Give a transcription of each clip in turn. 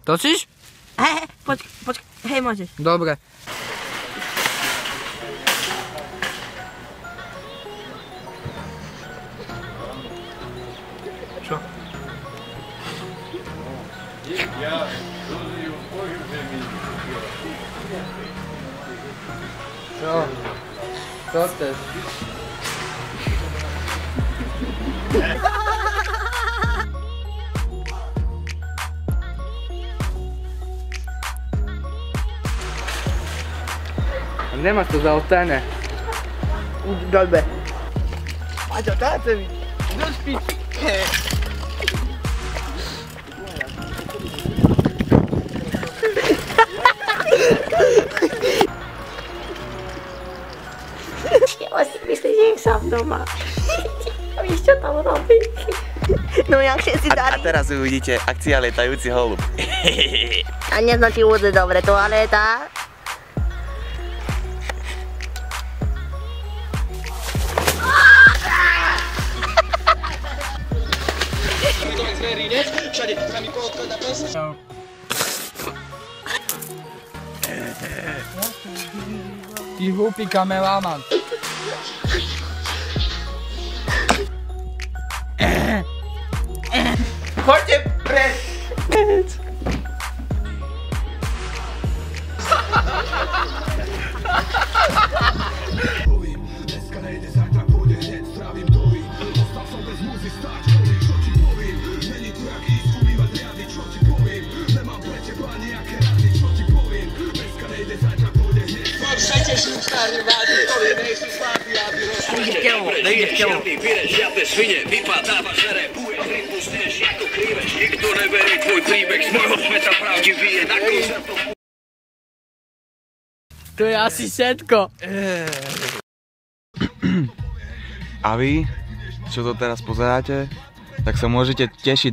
Točíš? Počkaj, hej, môžeš. Dobre. Čo? Čo? Čo chceš? Nemáš to zaostané. Dobre. Maťo, táte mi. Do špičky. Ja si myslím, že ich sám doma. A víš, čo tam robí? No jak si darí. A teraz uvidíte akcia lietajúci holub. A neznačí vôbec dobre toaleta. Ty hlúpy kameraman. Choďte preč! Dneska nejde, zajtra pôjde hneď, strávim doby. Ostal som bez muzy stáť, čo ti poviem. Není tu jak ísť umývať riady, čo ti poviem. Nemám pre teba nejaké rady, čo ti poviem. Dneska nejde, zajtra pôjde hneď. Přetěžím starý vády, ktorí nejsú slabí, aby Nejde v tělo. žiadne svine, vypadáva žere, buje, pripustneš ako krýveš. Nikto neverí tvoj príbeh, z môjho sveta pravdivý je na koncertom. To je asi všetko. A vy, čo to teraz pozeráte, tak sa môžete tešiť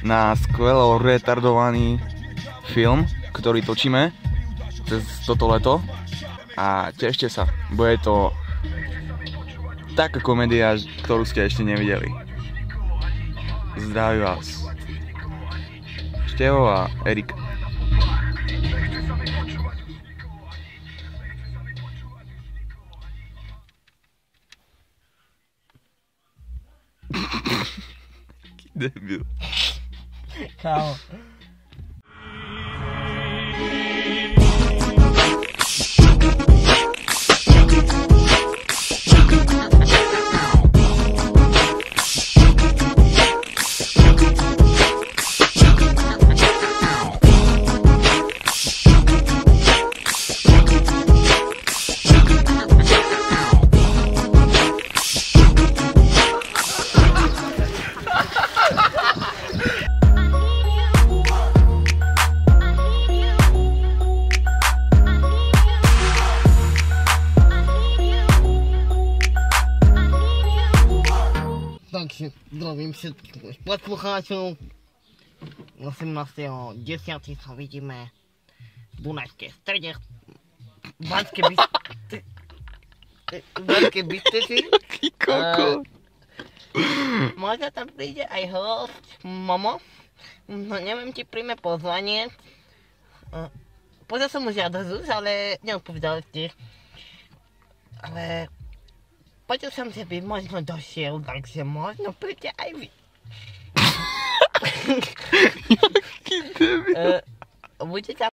na skvelo retardovaný film, ktorý točíme cez toto leto. A tešte sa, bude to taká komédia, ktorú ste ešte nevideli. Zdraví vás Števo a Erik. Debil. Kámo. Takže zdravím všetkých poslucháčov. 18.10. sa vidíme v Dunajskej strede v Banskej Bystrici. Možno tam príde aj host Momo. No neviem, či príjme pozvanie. Pozrel som mu žiadosť, ale neodpovedal ste. Ale počul som, že by možno došiel, takže možno príďte aj vy. Jaký debil. Budete tam